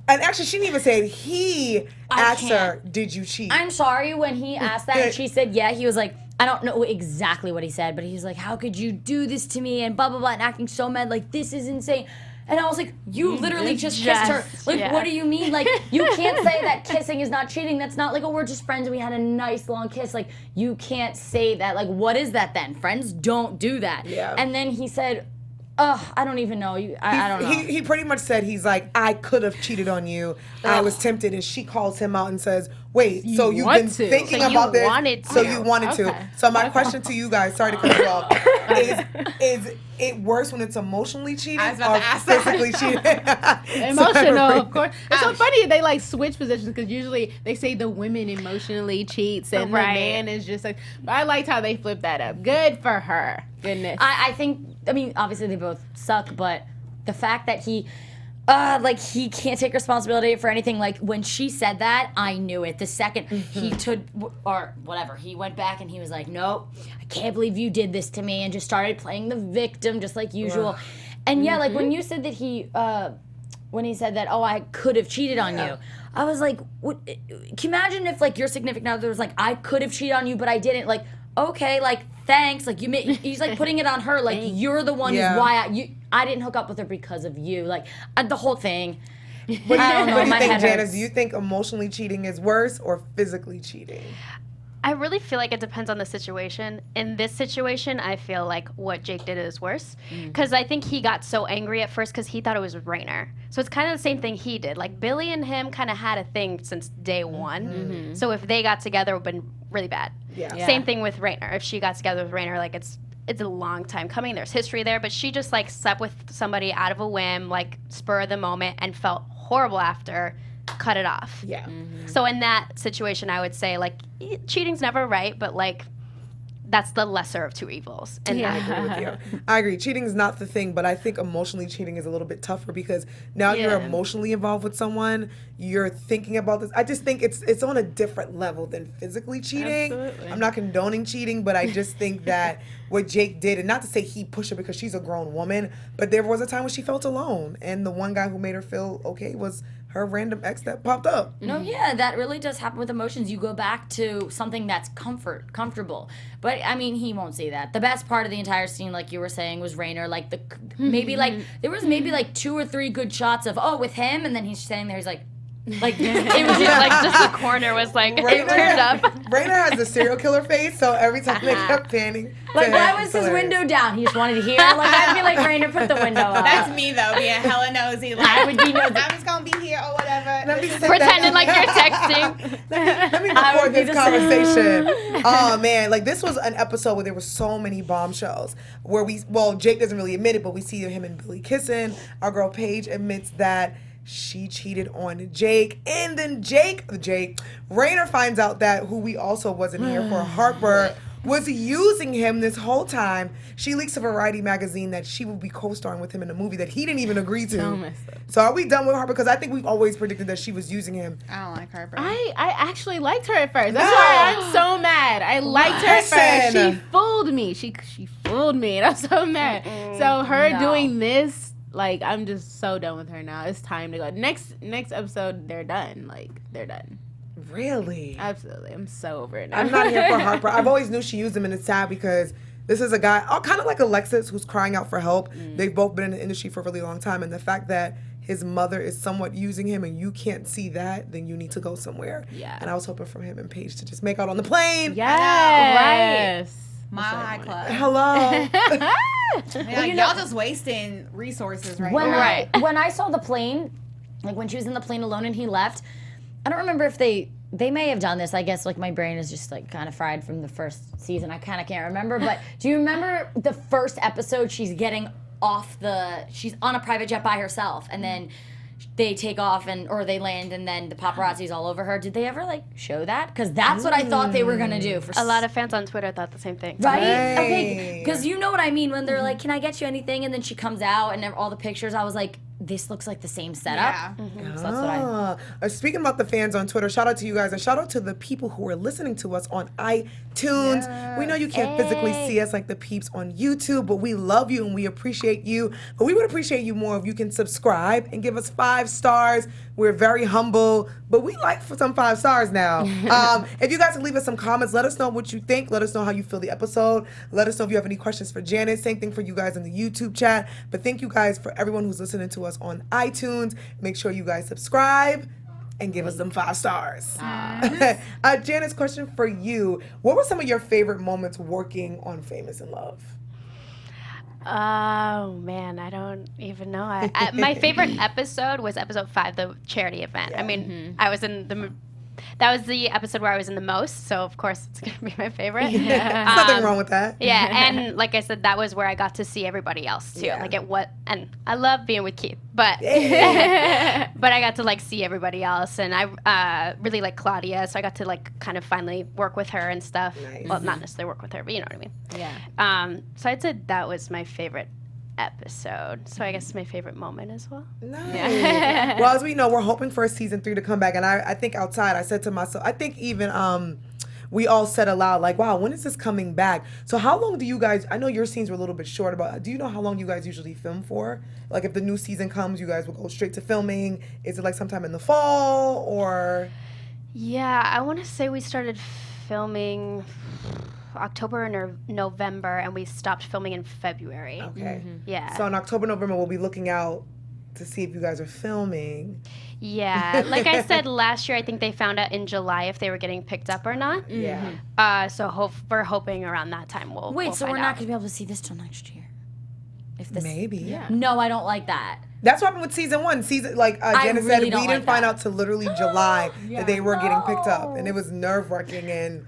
And actually, she didn't even say it. He asked her, can't. "Did you cheat?" I'm sorry, when he asked that and she said yeah, he was like, I don't know exactly what he said, but he's like, how could you do this to me and blah blah blah, and acting so mad, like this is insane. And I was like, you literally just kissed her. Like, yeah. what do you mean? Like, you can't say that kissing is not cheating. That's not like, oh, we're just friends and we had a nice long kiss. Like, you can't say that. Like, what is that then? Friends don't do that. Yeah. And then he said, I don't even know. I don't know. He pretty much said, he's like, I could have cheated on you. I was tempted. And she calls him out and says, wait, so you've want been to. thinking So you about this. wanted So to. you wanted to. Okay. So my question to you guys, sorry to cut you off, is it worse when it's emotionally cheating I was about or to ask that. physically cheating? Emotional, of course. It's so funny they like switch positions because usually they say the women emotionally cheats and Right. the man is just like. But I liked how they flipped that up. Good for her. Goodness. I think, I mean, obviously they both suck, but the fact that he can't take responsibility for anything. Like, when she said that, I knew it. The second he took, or whatever, he went back and he was like, nope, I can't believe you did this to me, and just started playing the victim just like usual. And yeah, like when you said that when he said that, oh, I could have cheated on you, I was like, what, can you imagine if like your significant other was like, I could have cheated on you, but I didn't. Like, okay, like, thanks. Like, he's like putting it on her. Like, you're the one Yeah. who's why I didn't hook up with her because of you. Like, the whole thing. What I don't know, do you my think, head Janice? hurts. Do you think emotionally cheating is worse or physically cheating? I really feel like it depends on the situation. In this situation, I feel like what Jake did is worse. Because I think he got so angry at first because he thought it was Rainer. So it's kind of the same thing he did. Like, Billy and him kind of had a thing since day one. So if they got together, it would have been really bad. Yeah. Same thing with Rainer. If she got together with Rainer, like, it's a long time coming. There's history there. But she just, like, slept with somebody out of a whim, like, spur of the moment, and felt horrible after, cut it off. Yeah. So in that situation, I would say, like, cheating's never right, but, like, that's the lesser of two evils. And I agree with you. I agree. Cheating is not the thing, but I think emotionally cheating is a little bit tougher because now you're emotionally involved with someone. You're thinking about this. I just think it's on a different level than physically cheating. Absolutely. I'm not condoning cheating, but I just think that what Jake did, and not to say he pushed her because she's a grown woman, but there was a time when she felt alone, and the one guy who made her feel okay was her random ex that popped up. No, yeah, that really does happen with emotions. You go back to something that's comfortable. But I mean, he won't see that. The best part of the entire scene, like you were saying, was Rainer. Like maybe like there was maybe like 2 or 3 good shots of with him, and then he's standing there. He's like it was just the corner was like it turned up. Rainer has the serial killer face, so every time they kept panning. Like, why was his window down? He just wanted to hear. Like, I'd be like, Rainer, put the window up. That's me though, being hella nosy. Like, I would be nosy. I'm just gonna be here or whatever. Pretending like you're texting. Let me record this conversation. Oh man, like this was an episode where there were so many bombshells. Where Jake doesn't really admit it, but we see him and Billy kissing. Our girl Paige admits that she cheated on Jake, and then Rainer finds out that who we also wasn't here for, Harper, was using him this whole time. She leaks to Variety magazine that she will be co-starring with him in a movie that he didn't even agree to. So messed up. So are we done with Harper? Because I think we've always predicted that she was using him. I don't like Harper. I actually liked her at first. That's why I'm so mad. I liked her at first. She fooled me. She fooled me, and I'm so mad. So her doing this, like, I'm just so done with her now. It's time to go. Next episode, they're done. Like, they're done. Really? Absolutely. I'm so over it now. I'm not here for Harper. I've always knew she used him, and it's sad because this is a guy, kind of like Alexis, who's crying out for help. They've both been in the industry for a really long time, and the fact that his mother is somewhat using him and you can't see that, then you need to go somewhere. Yeah. And I was hoping for him and Paige to just make out on the plane. Yes. Mile High Club. Hello. Yeah, y'all just wasting resources right now. When I saw the plane, like when she was in the plane alone and he left, I don't remember if they may have done this. I guess like my brain is just like kind of fried from the first season. I kind of can't remember. But do you remember the first episode? She's she's on a private jet by herself, and then they take off or they land, and then the paparazzi's all over her. Did they ever like show that? Because that's what I thought they were gonna do. A lot of fans on Twitter thought the same thing. Right? Okay. Because you know what I mean when they're like, "Can I get you anything?" And then she comes out and all the pictures. I was like, this looks like the same setup. Yeah. So that's what Speaking about the fans on Twitter, shout out to you guys, and shout out to the people who are listening to us on iTunes. Yeah. We know you can't physically see us like the peeps on YouTube, but we love you and we appreciate you. But we would appreciate you more if you can subscribe and give us 5 stars. We're very humble, but we like for some 5 stars now. If you guys can leave us some comments, let us know what you think. Let us know how you feel the episode. Let us know if you have any questions for Janet. Same thing for you guys in the YouTube chat. But thank you guys for everyone who's listening to us on iTunes. Make sure you guys subscribe and give us them 5 stars. Janet's question for you. What were some of your favorite moments working on Famous in Love? Oh man, I don't even know. My favorite episode was episode 5, the charity event. Yeah. I mean, I was in that was the episode where I was in the most, so of course it's gonna be my favorite. There's nothing wrong with that. Yeah, and like I said, that was where I got to see everybody else too. Yeah. And I love being with Keith, but but I got to like see everybody else, and I really like Claudia, so I got to like kind of finally work with her and stuff. Nice. Well, not necessarily work with her, but you know what I mean. Yeah. So I'd say that was my favorite episode. So I guess my favorite moment as well. Nice. Well, as we know, we're hoping for a season 3 to come back, and I think outside, I said to myself, I think even we all said aloud, like, wow, when is this coming back? So how long do you guys, I know your scenes were a little bit short, do you know how long you guys usually film for? Like if the new season comes, you guys will go straight to filming? Is it like sometime in the fall or? Yeah, I want to say we started filming October or November, and we stopped filming in February. Okay. Yeah. So in October, November, we'll be looking out to see if you guys are filming. Yeah. Like I said last year, I think they found out in July if they were getting picked up or not. Yeah. So we're hoping around that time we'll Wait, so find we're out. not going to be able to see this till next year? If this, Maybe. Yeah. No, I don't like that. That's what happened with season 1. Like Janis really said, don't we like didn't find that. out till literally July that they were getting picked up, and it was nerve-wracking. And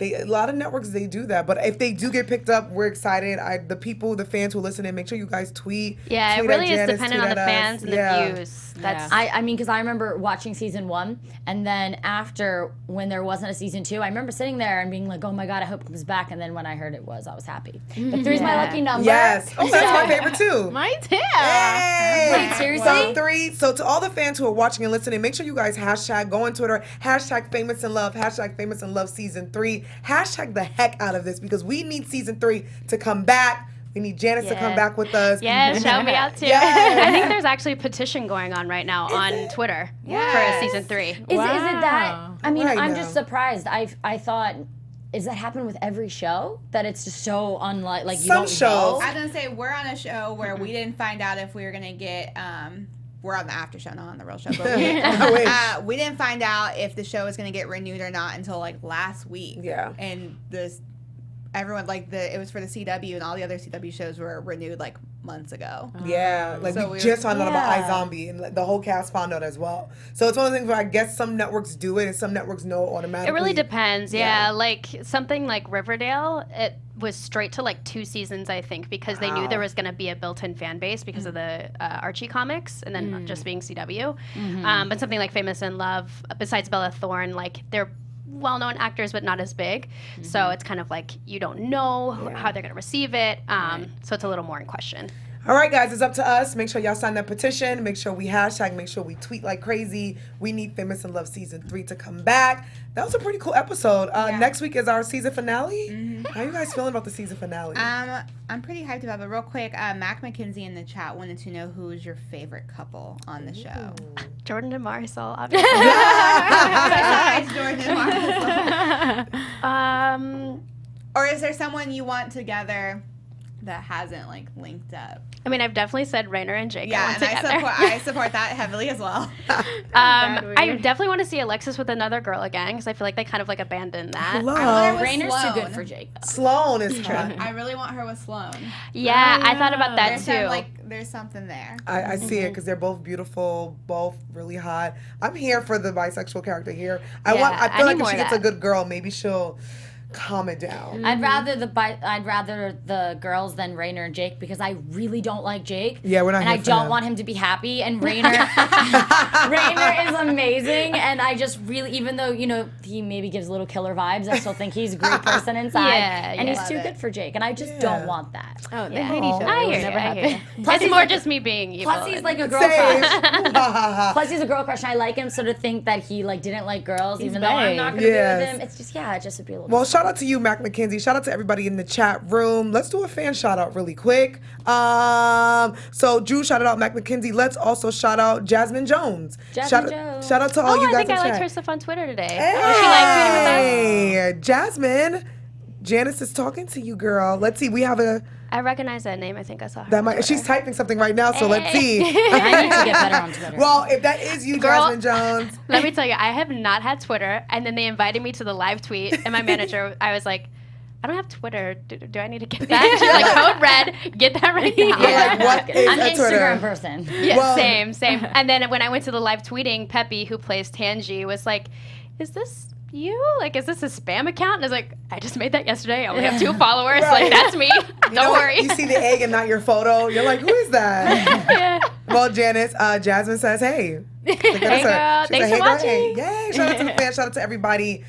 A lot of networks, they do that. But if they do get picked up, we're excited. The fans who listen in, make sure you guys tweet. Yeah, tweet it really at is Janis, dependent tweet on the at us. fans and the views. That's I mean, because I remember watching season 1, and then after, when there wasn't a season 2, I remember sitting there and being like, oh my God, I hope it comes back. And then when I heard it was, I was happy. But 3's my lucky number. Yes. Oh, that's my favorite too. Mine too. Hey. Wait, seriously? So 3. So to all the fans who are watching and listening, make sure you guys go on Twitter, #Famous in Love, #Famous in Love season 3, # the heck out of this, because we need season 3 to come back. We need Janis to come back with us. Yeah, shout me out too. Yes. I think there's actually a petition going on right now on Twitter for season 3. Is it that? I mean, Right I'm now. just surprised. I thought, is that happen with every show? That it's just so unlike, like, you Some don't shows. know? I was gonna say we're on a show where we didn't find out if we were gonna get. We're on the after show, not on the real show. But I wish. we didn't find out if the show was gonna get renewed or not until like last week. Yeah. And everyone it was for the CW, and all the other CW shows were renewed like months ago. Yeah, like So we we just were- found out about iZombie, and like, the whole cast found out as well. So it's one of the things where I guess some networks do it and some networks know automatically. It really depends. Yeah, Yeah. like something like Riverdale, it was straight to like 2 seasons, I think, because they knew there was going to be a built-in fan base because of the Archie comics, and then just being CW. But something like Famous in Love, besides Bella Thorne, like they're well-known actors but not as big, so it's kind of like you don't know how they're going to receive it, so it's a little more in question. All right, guys, it's up to us. Make sure y'all sign that petition. Make sure we make sure we tweet like crazy. We need Famous in Love season 3 to come back. That was a pretty cool episode. Next week is our season finale. How are you guys feeling about the season finale? I'm pretty hyped about it. But real quick, Mac McKenzie in the chat wanted to know who's your favorite couple on the show. Jordan and Marisol, obviously. Besides Jordan and Marisol. Or is there someone you want together that hasn't like linked up? I mean, I've definitely said Rainer and Jake. Yeah, I want and together. I support that heavily as well. I definitely want to see Alexis with another girl again, because I feel like they kind of like abandoned that. Hello. I want her with Rainer's too Sloane. good for Jake, though. Sloane is hot. I really want her with Sloane. Yeah, I thought about that too. There's something there. I see it because they're both beautiful, both really hot. I'm here for the bisexual character here. I feel I like need if more she of gets a that. good girl, maybe she'll calm it down. I'd rather the girls than Rainer and Jake, because I really don't like Jake. Yeah, we're not And here I for don't him. want him to be happy. And Rainer is amazing. And I just really, even though, he maybe gives little killer vibes, I still think he's a great person inside. And he's too good for Jake. And I just don't want that. Oh, they Yeah. hate each other. I It would hear never you. I happen. hear you. Plus, It's he's more like- just me being evil. Plus, he's like a girl Same. crush. Plus, he's a girl crush, and I like him. So to think that he didn't like girls, even though I'm not going to be with him, it's just, it just would be a little. Well, shout out to you, Mac McKenzie. Shout out to everybody in the chat room. Let's do a fan shout out really quick. So Drew shouted out Mac McKenzie. Let's also shout out Jasmine Jones. Jasmine Jones. Shout out to all you I guys think in I liked chat. her stuff on Twitter today. Hey, She liked tweeting with us. Jasmine. Janis is talking to you, girl. Let's see. We have I recognize that name. I think I saw her. on she's Twitter. typing something right now, so let's see. I need to get better on Twitter. Well, if that is you, Girl. Jasmine Jones. Let me tell you, I have not had Twitter, and then they invited me to the live tweet, and my manager, I was like, I don't have Twitter. Do I need to get that? She's like, code red, get that right now. Like, what is I'm a an Twitter? Instagram person. Yeah, Well- same. And then when I went to the live tweeting, Peppy, who plays Tangi, was like, is this you? Like, is this a spam account? And I was like, I just made that yesterday. I only have 2 followers. Right. Like, that's me. You know Don't what? worry. You see the egg and not your photo. You're like, who is that? Yeah. Well, Janis, Jasmine says, hey. Look at Hey, her. girl. She Thanks said, for hey, girl, hey. watching. Yay. Shout out to the fans. Shout out to everybody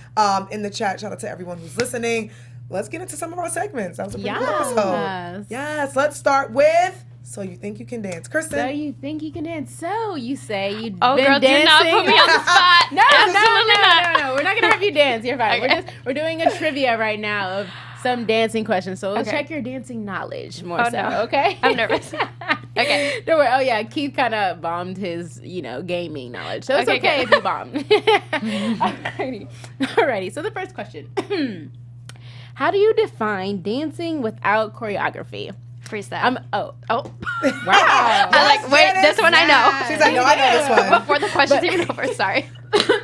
in the chat. Shout out to everyone who's listening. Let's get into some of our segments. That was a pretty cool episode. Yes. Let's start with So You Think You Can Dance. Kristen. So you think you can dance? So you say you've Oh, been girl, dancing. do not put me on the spot. No, Absolutely not. no. We're not gonna have you dance. You're fine. Okay. We're doing a trivia right now of some dancing questions. So we'll Okay. check your dancing knowledge more Oh, so. no. Okay. I'm nervous. Okay. Don't worry. Oh yeah, Keith kind of bombed his gaming knowledge, so it's Okay, okay good. if you bomb. Alrighty. So the first question. How do you define dancing without choreography? Freestyle. Oh. Oh. Wow. I'm like, wait, this one I know. She's like, no, I know this one. Before the question's even over, sorry.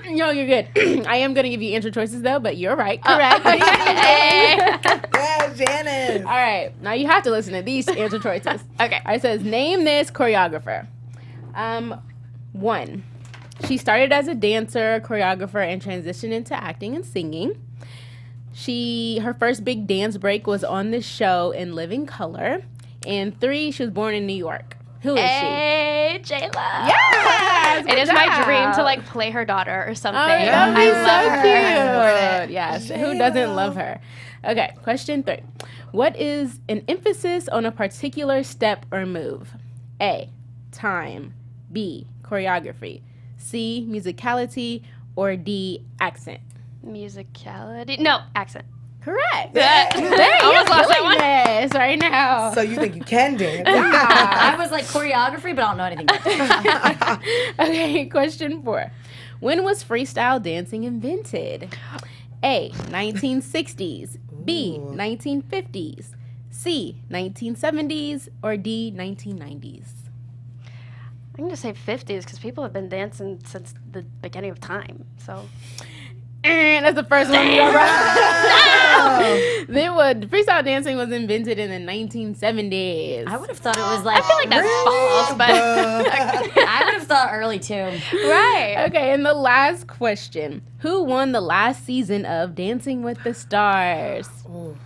No, you're good. I am going to give you answer choices, though, but you're right. Correct. Hey. Yeah, Janis. All right. Now you have to listen to these answer choices. Okay. All right, it says, name this choreographer. 1. She started as a dancer, choreographer, and transitioned into acting and singing. Her first big dance break was on the show in Living Color. And 3, she was born in New York. Who is she? Hey, J-Lo. Yes, It is my dream to like play her daughter or something. Oh, that'd be I so cute. Yes, who doesn't love her? Okay, question 3. What is an emphasis on a particular step or move? A, time. B, choreography. C, musicality. Or D, accent. Musicality. No, accent. Correct. That- Dang, I you're almost lost that killing this right now. So you think you can dance? I was like choreography, but I don't know anything about that. Okay, question 4. When was freestyle dancing invented? A, 1960s. B, 1950s. C, 1970s. Or D, 1990s. I'm going to say 50s because people have been dancing since the beginning of time. So. And that's the first one you got right. Freestyle dancing was invented in the 1970s. I would have thought it was like. I feel like that's false, but. I would have thought early too. Right. Okay, and the last question. Who won the last season of Dancing with the Stars? Ooh.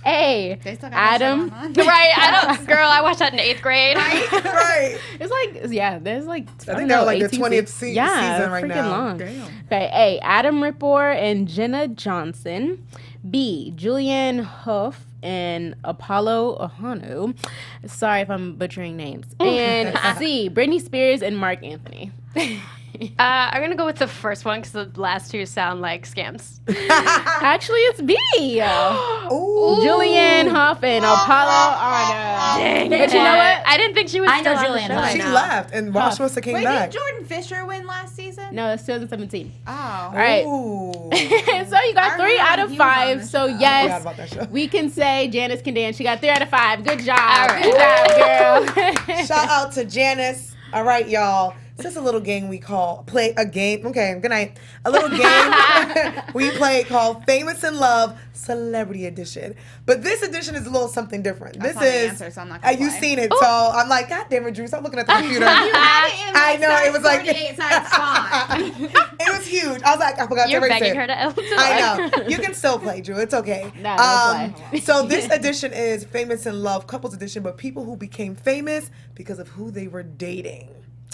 A, They still got that Adam. shit on. Right. I don't. Girl, I watched that in 8th grade. Right. It's like, yeah, there's like, I think they're like the 18 20th seasons right right freaking now. long. Damn. Okay, A, Adam Rippor and Jenna Johnson. B, Julianne Hough and Apollo Ohanu. Sorry if I'm butchering names. And C, Britney Spears and Mark Anthony. I'm going to go with the first one because the last 2 sound like scams. Actually, it's B. Ooh. Julianne Hough and Apollo Ohanu. Dang But you know what? I didn't think she was I know still on the Julianne show. Hough. She know. left, and Watch Wilson came Wait, back. did Jordan Fisher win last season? No, it's 2017. Oh. All right. Ooh. So you got I 3 out remember of he was on 5. the So show. I forgot yes, about that show. we can say Janice can dance. She got 3 out of 5. Good job. right. Good job, girl. Shout out to Janice. All right, y'all. It's just a little game we call play a game. Okay, good night. A little game we play called Famous in Love Celebrity Edition. But this edition is a little something different. I This saw the is answer, so I'm not gonna you've play. seen it, so I'm like, God damn it, Drew, stop looking at the computer. I know, it was like 48 size font. it was huge. I was like, I forgot You're to erase begging it. her to I know. You can still play, Drew. It's okay. No, we'll play. So this edition is Famous in Love Couples Edition, but people who became famous because of who they were dating.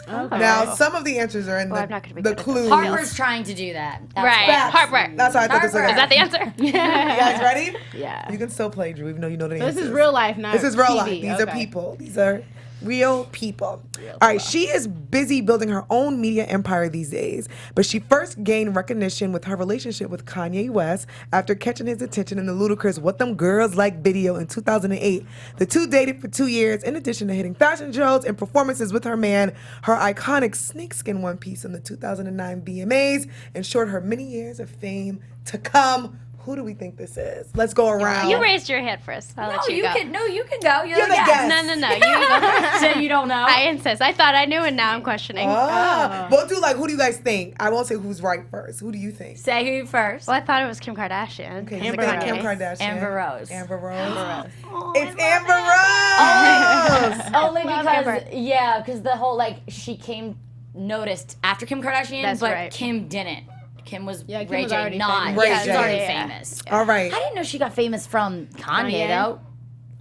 Okay. Now, some of the answers are in Well, I'm not gonna be the good at clues. Harper's trying to do that. That's Right. why. Heartbreak. That's how I thought this was. Harper. Is that the answer? You guys ready? Yeah. You can still play, Drew, even though you know the So answers. this is real life, not This is real TV. life. These are Okay. people. These are real people. All right, she is busy building her own media empire these days, but she first gained recognition with her relationship with Kanye West after catching his attention in the ludicrous What Them Girls Like video in 2008. The two dated for 2 years, in addition to hitting fashion shows and performances with her man, her iconic snakeskin one piece in the 2009 VMAs ensured her many years of fame to come. Who do we think this is? Let's go around. You raised your hand first. I'll No, let you you go. can. No, you can go. You're You're the the guest. guest. No. You go. So you don't know. I insist. I thought I knew, and now I'm questioning. We'll do like, who do you guys think? I won't say who's right first. Who do you think? Say who first. Well, I thought it was Kim Kardashian. Okay, Amber you think Kim Rose. Kardashian. Amber Rose. Amber Rose. Oh, It's Amber Rose. Only Love because Amber. because the whole she came noticed after Kim Kardashian, That's but right. Kim didn't. Kim was Yeah, Kim Ray was J, already not. famous. Ray Yeah, she's J. already Yeah. famous. All right. I didn't know she got famous from Kanye, Kanye? though.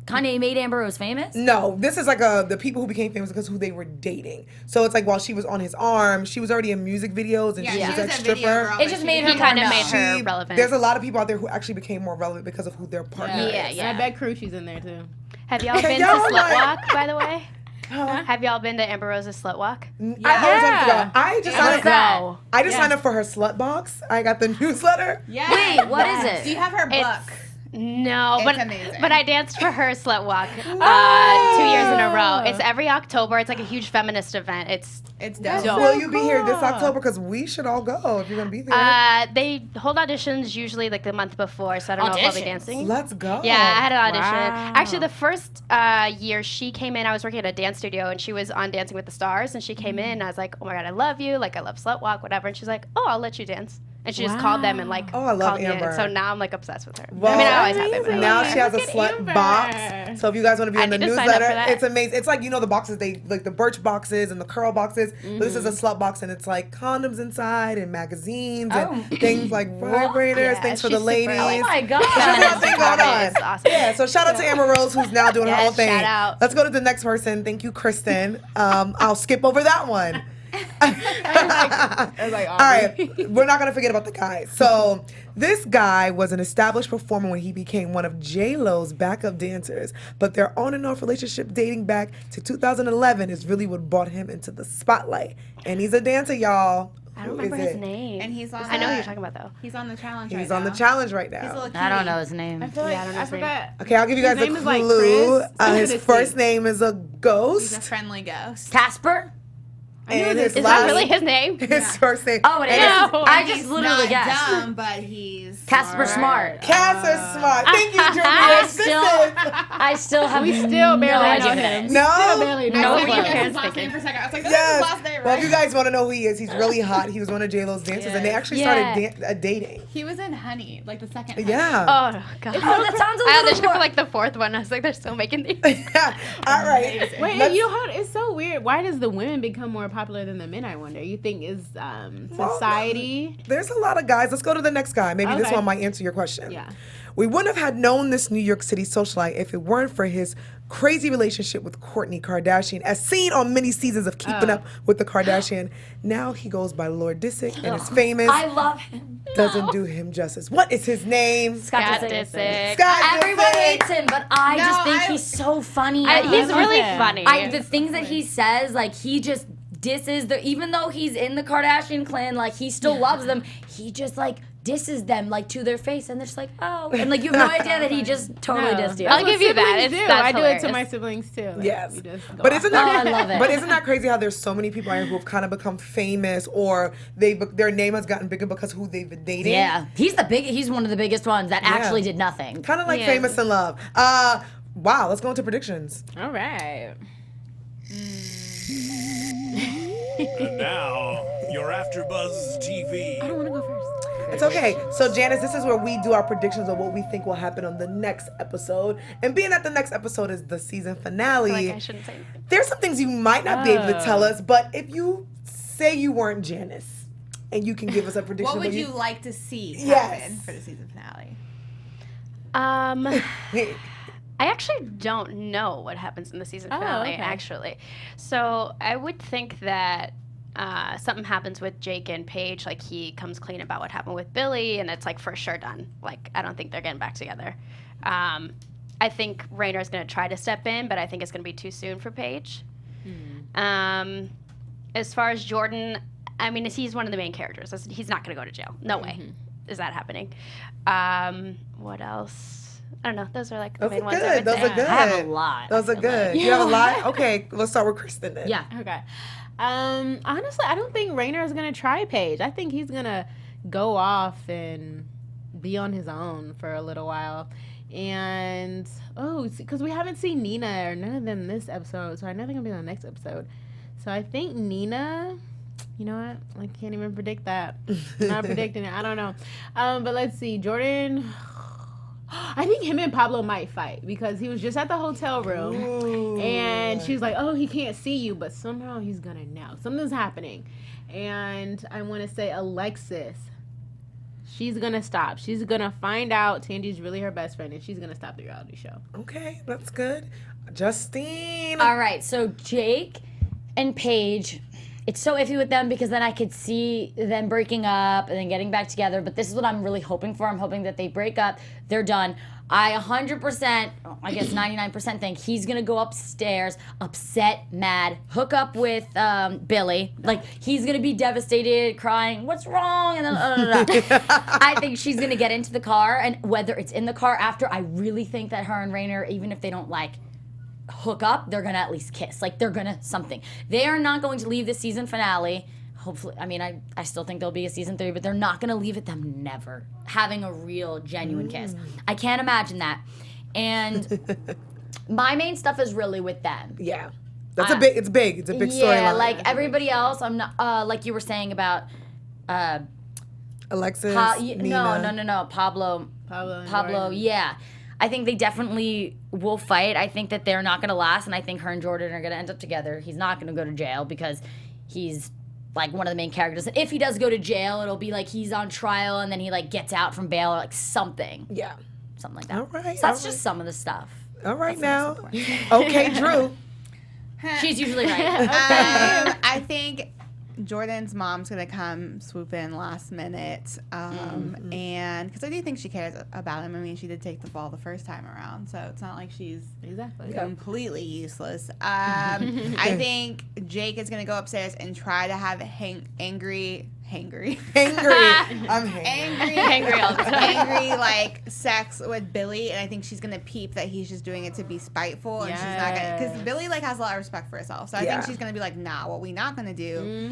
Kanye made Amber Rose famous. No, this is like the people who became famous because who they were dating. So it's like while she was on his arm, she was already in music videos and Yeah, she she was was that a video stripper. girl. It just made her He kind more of made known. her relevant. There's a lot of people out there who actually became more relevant because of who their partner Yeah, is. yeah. And I bet Crucci's in there too. Have y'all Hey, been y'all to are Slut like- Walk, by the way? Have y'all been to Amber Rose's Slut Walk? I always wanted to go. I just signed What's that? up. I just signed up for her slut box. I got the newsletter. Yeah. Wait, what is it? Do you have her book? It's- No, It's but amazing. but I danced for her Slut Walk 2 years in a row. It's every October. It's like a huge feminist event. It's It's dope. Will you be here this October? Because we should all go if you're going to be there. they hold auditions usually like the month before, so I don't know if I'll be Auditions? dancing. Let's go. Yeah, I had an audition. Wow. Actually, the first year she came in, I was working at a dance studio, and she was on Dancing with the Stars, and she came in, and I was like, oh my God, I love you, like I love Slut Walk, whatever, and she's like, oh, I'll let you dance. And she just called them and like I love called me Amber. in. So now I'm like obsessed with her. Well, I mean, I always have been. But I now love she her. has a Look at slut Amber. box. So if you guys want to be in the need to sign up for newsletter, that. it's amazing. It's like, you know, the boxes, they like the Birch boxes and the Curl boxes. But this is a slut box, and it's like condoms inside and magazines and things like vibrators, Yeah, things for she's the ladies. super, like, Oh my God. She's got a thing going on. It's awesome. Yeah, so shout out to Amber Rose, who's now doing her Yes, own thing. shout out. Let's go to the next person. Thank you, Kristen. I'll skip over that one. I was like, All right, we're not gonna forget about the guys. So this guy was an established performer when he became one of J-Lo's backup dancers, but their on and off relationship dating back to 2011 is really what brought him into the spotlight. And he's a dancer, y'all. I don't Who is remember his it? name. And he's on. I know who you're talking about though. He's on the challenge. He's right on now. the challenge right He's a now. little I don't cutie. know his name. I feel like I don't know I his name. forgot. Okay, I'll give you guys His a name is like clue. Chris. What His is first he? name is a He's a ghost, friendly ghost. Casper? and his Is last that really his name? his first name. Oh, it is. and No. I just He's literally not guessed. dumb, but he's Casper Smart. Casper Smart. Thank you, Julia. I still have We still barely no know idea. him. No. Still barely know No, him. what your His parents last thinking? name for a second. I was like, this is Yes. his last name, Well, right? if you guys want to know who he is, he's really hot. He was one of J-Lo's dancers, and they actually started dating. He was in Honey, like the second. Honey. Yeah. Oh god. Oh, that sounds a I little auditioned more. for like the fourth one. I was like, they're still making these. All right. Wait, Let's- you know how it's so weird. Why does the women become more popular than the men? I wonder. You think is society? There's a lot of guys. Let's go to the next guy. Maybe this Okay. one might answer your question. Yeah. We wouldn't have had known this New York City socialite if it weren't for his crazy relationship with Kourtney Kardashian, as seen on many seasons of Keeping Up with the Kardashian. Now he goes by Lord Disick and is famous. I love him. Doesn't do him justice. What is his name? Scott Got Disick. Disick. Scott Everyone Disick. hates him, but I just think I- he's so funny. He's love really him. funny. The things that he says, like he just disses even though he's in the Kardashian clan, like he still loves them. He just like disses them like to their face, and they're just like, oh, and like you have no idea that he just totally dissed you. I'll give you that. Siblings do. That's I do it to hilarious. my siblings too. Like, Yes, we just go but off. isn't Oh, that I love it. But isn't that crazy how there's so many people out here who have kind of become famous, or their name has gotten bigger because who they've been dating? Yeah, he's one of the biggest ones that actually did nothing. Kind of like Yeah. Famous in Love. Wow, let's go into predictions. All right. And now, your AfterBuzz TV. I don't want to go first. It's okay. So Janice, this is where we do our predictions of what we think will happen on the next episode. And being that the next episode is the season finale, Like I shouldn't say anything. there's some things you might not be able to tell us, but if you say you weren't Janice and you can give us a prediction. What would of you like to see Yes. happen for the season finale? I actually don't know what happens in the season finale, okay. actually. So I would think that something happens with Jake and Paige, like he comes clean about what happened with Billy, and it's like for sure done. Like I don't think they're getting back together. I think Raynor's going to try to step in, but I think it's going to be too soon for Paige. As far as Jordan, I mean, he's one of the main characters. He's not going to go to jail. No way is that happening. What else? I don't know. Those are like the Those main are ones. I good. would Those say. are good. I have a lot. Those are good. You have a lot? Okay, let's start with Kristen then. Yeah. Okay. Honestly, I don't think Rainer is gonna try Paige. I think he's gonna go off and be on his own for a little while. And because we haven't seen Nina or none of them this episode, so I know they're gonna be on the next episode. So I think Nina. You know what? I can't even predict that. I'm not predicting it. I don't know. But let's see. Jordan. I think him and Pablo might fight because he was just at the hotel room. Ooh. And she's like, oh, he can't see you, but somehow he's going to know. Something's happening. And I want to say Alexis, she's going to stop. She's going to find out Tandy's really her best friend, and she's going to stop the reality show. Okay, that's good. Justine. All right, so Jake and Paige, it's so iffy with them because then I could see them breaking up and then getting back together. But this is what I'm really hoping for. I'm hoping that they break up, they're done. I 100%, I guess 99% think he's gonna go upstairs, upset, mad, hook up with Billy. Like he's gonna be devastated, crying, "What's wrong?" And then I think she's gonna get into the car, and whether it's in the car after, I really think that her and Rainer, even if they don't like hook up, they're gonna at least kiss. Like they're gonna something. They are not going to leave the season finale. Hopefully, I mean, I still think there'll be a season 3, but they're not gonna leave it them never having a real, genuine kiss. I can't imagine that. And my main stuff is really with them. Yeah. That's a big, it's big. It's a big storyline. Yeah, like everybody else, I'm not, like you were saying about Alexis, Nina. No. Pablo, Jordan. yeah. I think they definitely will fight. I think that they're not going to last, and I think her and Jordan are going to end up together. He's not going to go to jail because he's like one of the main characters. And if he does go to jail, it'll be like he's on trial and then he like gets out from bail or like something. Yeah. Something like that. All right. So that's just some of the stuff. All right now. Okay, Drew. She's usually right. I think Jordan's mom's gonna come swoop in last minute, and because I do think she cares about him. I mean, she did take the ball the first time around, so it's not like she's completely useless. I think Jake is gonna go upstairs and try to have angry like sex with Billy, and I think she's gonna peep that he's just doing it to be spiteful, and she's not gonna, because Billy like has a lot of respect for herself, so I think she's gonna be like, nah, what we not gonna do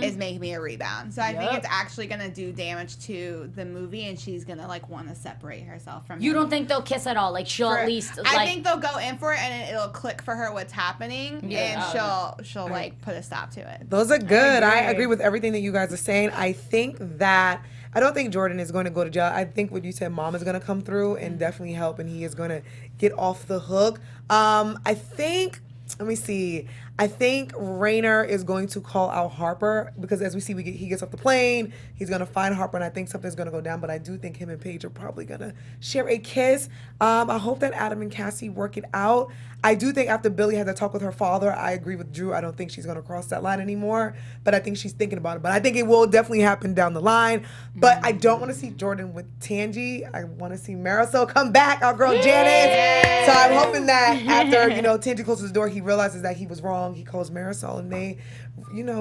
is make me a rebound. So I think it's actually gonna do damage to the movie, and she's gonna like want to separate herself from You him. don't think they'll kiss at all? Like she'll at least like, I think they'll go in for it, and it'll click for her what's happening, and she'll like put a stop to it. Those are good. I agree with everything that you guys are saying. I think that I don't think Jordan is going to go to jail. I think what you said, Mom is going to come through and definitely help, and he is going to get off the hook. I think, let me see. I think Rainer is going to call out Harper because as we see, he gets off the plane. He's going to find Harper, and I think something's going to go down. But I do think him and Paige are probably going to share a kiss. I hope that Adam and Cassie work it out. I do think after Billy had to talk with her father, I agree with Drew. I don't think she's going to cross that line anymore. But I think she's thinking about it. But I think it will definitely happen down the line. But I don't want to see Jordan with Tangi. I want to see Marisol come back, our girl Janis. So I'm hoping that after, Tangi closes the door, he realizes that he was wrong. He calls Marisol and they,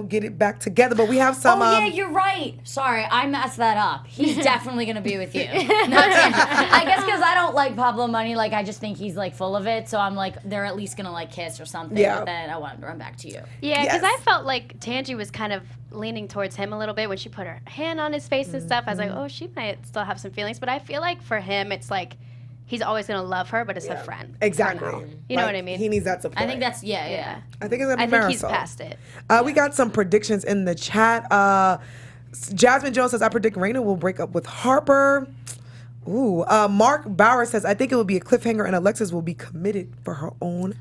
get it back together. But we have some. Oh yeah, you're right. Sorry, I messed that up. He's definitely gonna be with you. Not Tangi. I guess because I don't like Pablo Money. Like I just think he's like full of it. So I'm like, they're at least gonna like kiss or something. Yeah. But then I want him to run back to you. Yeah, because I felt like Tangi was kind of leaning towards him a little bit when she put her hand on his face and stuff. I was like, oh, she might still have some feelings. But I feel like for him, it's like he's always gonna love her, but it's a friend. Exactly. You know what I mean? He needs that support. I think that's yeah. I think it's gonna be I think Marisol. he's past it. We got some predictions in the chat. Jasmine Jones says, I predict Raina will break up with Harper. Ooh. Mark Bauer says, I think it will be a cliffhanger and Alexis will be committed for her own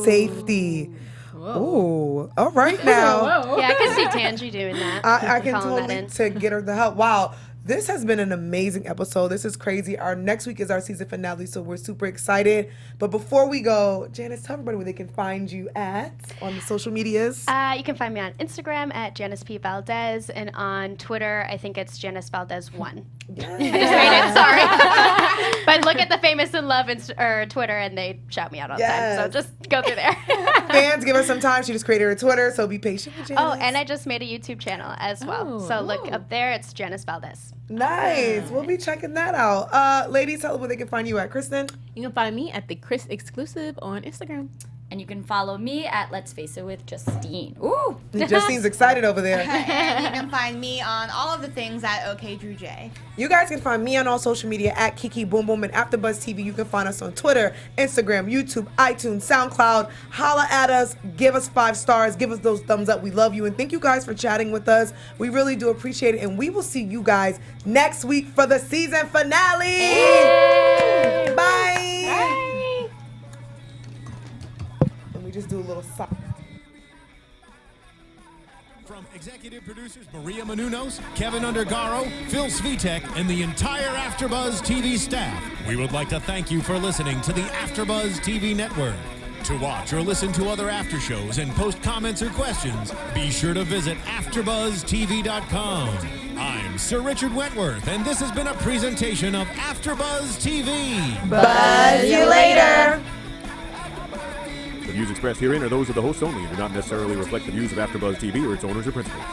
safety. Ooh. All right now. Yeah, I can see Tangi doing that. I can Calling that totally in. to get her the help. Wow. This has been an amazing episode. This is crazy. Our next week is our season finale, so we're super excited. But before we go, Janice, tell everybody where they can find you on the social medias. You can find me on Instagram at Janis P. Valdez, and on Twitter, I think it's Janis Valdez 1. Yes. I just made it, sorry. But look at the Famous in Love Twitter, and they shout me out all the time. So just go through there. Fans, give her some time. She just created her Twitter, so be patient with Janice. Oh, and I just made a YouTube channel as well. So look up there. It's Janis Valdez. Nice. We'll be checking that out. Ladies, tell them where they can find you at, Kristen. You can find me at the Chris Exclusive on Instagram. And you can follow me at Let's Face It with Justine. Ooh. Justine's excited over there. And you can find me on all of the things at OKDrewJ. You guys can find me on all social media at Kiki Boom Boom and AfterBuzz TV. You can find us on Twitter, Instagram, YouTube, iTunes, SoundCloud. Holla at us. Give us 5 stars. Give us those thumbs up. We love you. And thank you guys for chatting with us. We really do appreciate it. And we will see you guys next week for the season finale. Yay. Bye. And we just do a little song. From executive producers Maria Menounos, Kevin Undergaro, Phil Svitek, and the entire AfterBuzz TV staff, we would like to thank you for listening to the AfterBuzz TV network. To watch or listen to other after shows and post comments or questions, be sure to visit AfterBuzzTV.com. I'm Sir Richard Wentworth, and this has been a presentation of AfterBuzz TV. Buzz you later. The views expressed herein are those of the hosts only and do not necessarily reflect the views of AfterBuzz TV or its owners or principals.